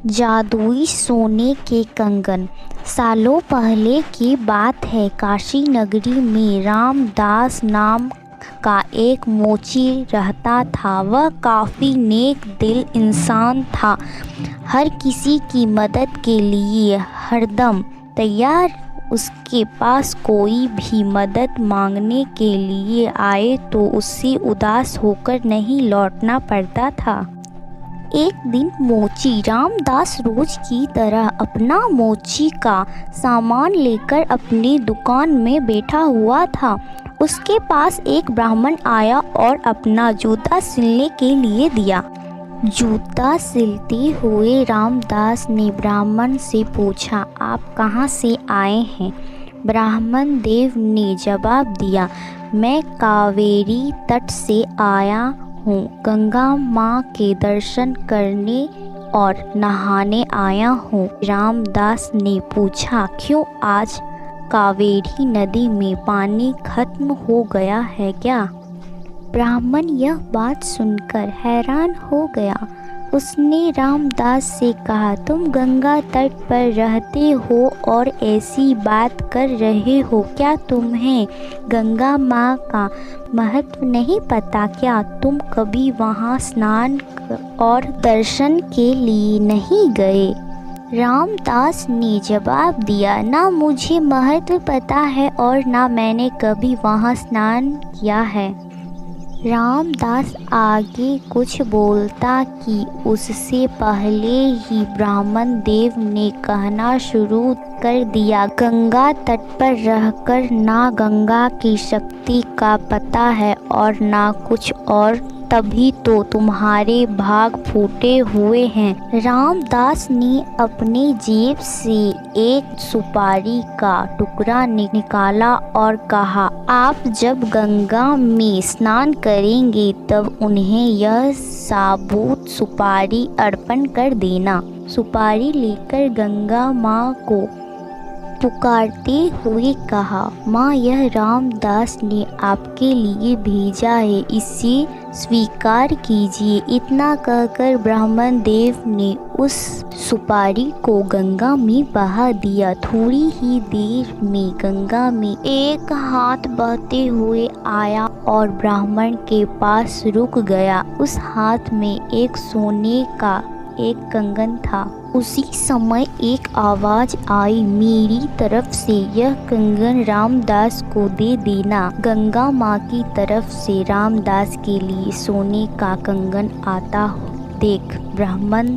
जादुई सोने के कंगन। सालों पहले की बात है। काशी नगरी में रामदास नाम का एक मोची रहता था। वह काफ़ी नेक दिल इंसान था। हर किसी की मदद के लिए हरदम तैयार। उसके पास कोई भी मदद मांगने के लिए आए तो उससे उदास होकर नहीं लौटना पड़ता था। एक दिन मोची रामदास रोज की तरह अपना मोची का सामान लेकर अपनी दुकान में बैठा हुआ था। उसके पास एक ब्राह्मण आया और अपना जूता सिलने के लिए दिया। जूता सिलते हुए रामदास ने ब्राह्मण से पूछा, आप कहाँ से आए हैं? ब्राह्मण देव ने जवाब दिया, मैं कावेरी तट से आया हूँ। गंगा माँ के दर्शन करने और नहाने आया हूँ। रामदास ने पूछा, क्यों, आज कावेरी नदी में पानी खत्म हो गया है क्या? ब्राह्मण यह बात सुनकर हैरान हो गया। उसने रामदास से कहा, तुम गंगा तट पर रहते हो और ऐसी बात कर रहे हो, क्या तुम्हें गंगा माँ का महत्व नहीं पता क्या? तुम कभी वहाँ स्नान और दर्शन के लिए नहीं गए? रामदास ने जवाब दिया, ना मुझे महत्व पता है और ना मैंने कभी वहाँ स्नान किया है। रामदास आगे कुछ बोलता कि उससे पहले ही ब्राह्मण देव ने कहना शुरू कर दिया, गंगा तट पर रहकर ना गंगा की शक्ति का पता है और ना कुछ और, तभी तो तुम्हारे भाग फूटे हुए हैं। रामदास ने अपने जेब से एक सुपारी का टुकड़ा निकाला और कहा, आप जब गंगा में स्नान करेंगे तब उन्हें यह साबुत सुपारी अर्पण कर देना। सुपारी लेकर गंगा माँ को पुकारते हुए कहा, माँ, यह रामदास ने आपके लिए भेजा है, इसे स्वीकार कीजिए। इतना कहकर ब्राह्मण देव ने उस सुपारी को गंगा में बहा दिया। थोड़ी ही देर में गंगा में एक हाथ बहते हुए आया और ब्राह्मण के पास रुक गया। उस हाथ में एक सोने का एक कंगन था। उसी समय एक आवाज आई, मेरी तरफ से यह कंगन रामदास को दे देना। गंगा माँ की तरफ से रामदास के लिए सोने का कंगन आता देख ब्राह्मण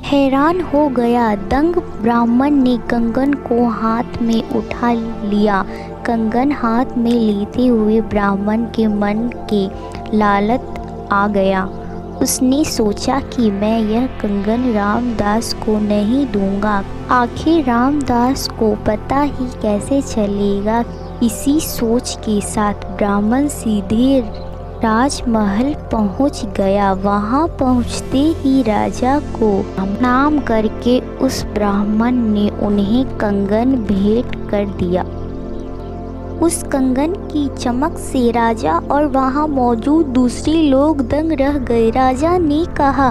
हैरान हो गया। दंग ब्राह्मण ने कंगन को हाथ में उठा लिया। कंगन हाथ में लेते हुए ब्राह्मण के मन के लालच आ गया। उसने सोचा कि मैं यह कंगन रामदास को नहीं दूंगा, आखिर रामदास को पता ही कैसे चलेगा। इसी सोच के साथ ब्राह्मण सीधे राजमहल पहुंच गया। वहां पहुंचते ही राजा को प्रणाम करके उस ब्राह्मण ने उन्हें कंगन भेंट कर दिया। उस कंगन की चमक से राजा और वहां मौजूद दूसरे लोग दंग रह गए। राजा ने कहा,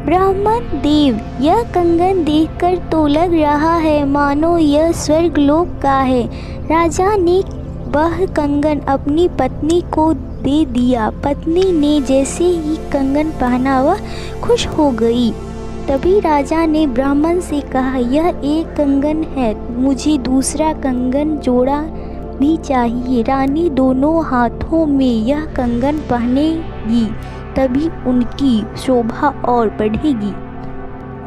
ब्राह्मण देव, यह कंगन देखकर तो लग रहा है मानो यह स्वर्गलोक का है। राजा ने वह कंगन अपनी पत्नी को दे दिया। पत्नी ने जैसे ही कंगन पहना वह खुश हो गई। तभी राजा ने ब्राह्मण से कहा, यह एक कंगन है, मुझे दूसरा कंगन जोड़ा भी चाहिए। रानी दोनों हाथों में यह कंगन पहनेगी, तभी उनकी शोभा और बढ़ेगी।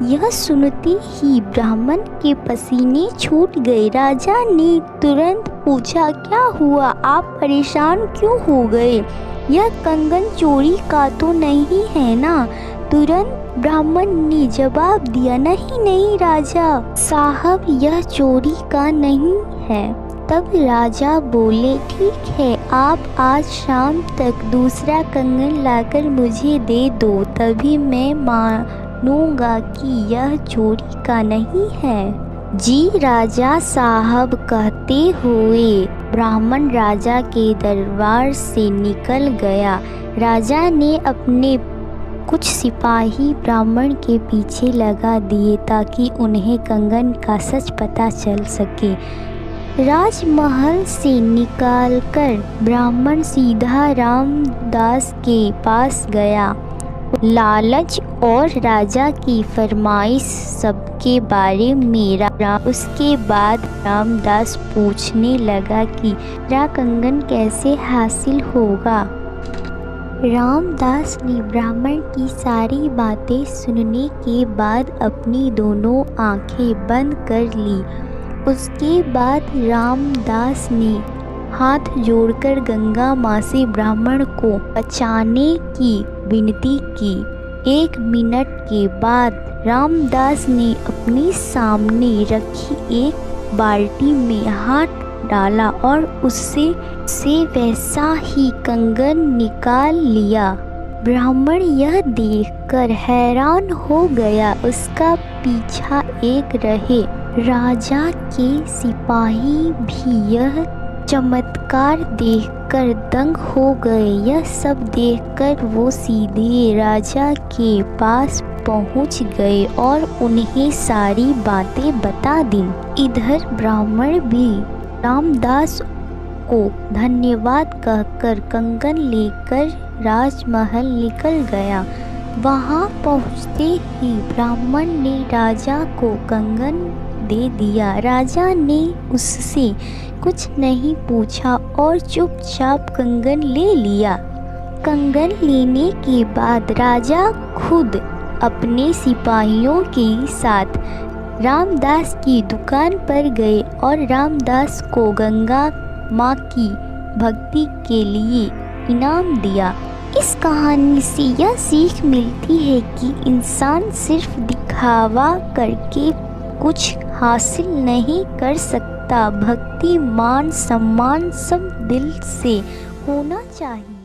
यह सुनते ही ब्राह्मण के पसीने छूट गए। राजा ने तुरंत पूछा, क्या हुआ, आप परेशान क्यों हो गए? यह कंगन चोरी का तो नहीं है ना? तुरंत ब्राह्मण ने जवाब दिया, नहीं नहीं राजा साहब, यह चोरी का नहीं है। तब राजा बोले, ठीक है, आप आज शाम तक दूसरा कंगन लाकर मुझे दे दो, तभी मैं मानूंगा कि यह चोरी का नहीं है। जी राजा साहब, कहते हुए ब्राह्मण राजा के दरबार से निकल गया। राजा ने अपने कुछ सिपाही ब्राह्मण के पीछे लगा दिए ताकि उन्हें कंगन का सच पता चल सके। राजमहल से निकलकर ब्राह्मण सीधा रामदास के पास गया। लालच और राजा की फरमाइश सबके बारे में उसके बाद रामदास पूछने लगा कि मेरा कंगन कैसे हासिल होगा। रामदास ने ब्राह्मण की सारी बातें सुनने के बाद अपनी दोनों आंखें बंद कर ली। उसके बाद रामदास ने हाथ जोड़कर गंगा माँ से ब्राह्मण को बचाने की विनती की। 1 मिनट के बाद रामदास ने अपने सामने रखी एक बाल्टी में हाथ डाला और उससे वैसा ही कंगन निकाल लिया। ब्राह्मण यह देखकर हैरान हो गया। उसका पीछा एक रहे राजा के सिपाही भी यह चमत्कार देखकर दंग हो गए। यह सब देखकर वो सीधे राजा के पास पहुंच गए और उन्हें सारी बातें बता दी। इधर ब्राह्मण भी रामदास को धन्यवाद कहकर कंगन लेकर राजमहल निकल गया। वहां पहुंचते ही ब्राह्मण ने राजा को कंगन दे दिया। राजा ने उससे कुछ नहीं पूछा और चुपचाप कंगन ले लिया। कंगन लेने के बाद राजा खुद अपने सिपाहियों के साथ रामदास की दुकान पर गए और रामदास को गंगा माँ की भक्ति के लिए इनाम दिया। इस कहानी से यह सीख मिलती है कि इंसान सिर्फ दिखावा करके कुछ हासिल नहीं कर सकता। भक्ति, मान, सम्मान सब दिल से होना चाहिए।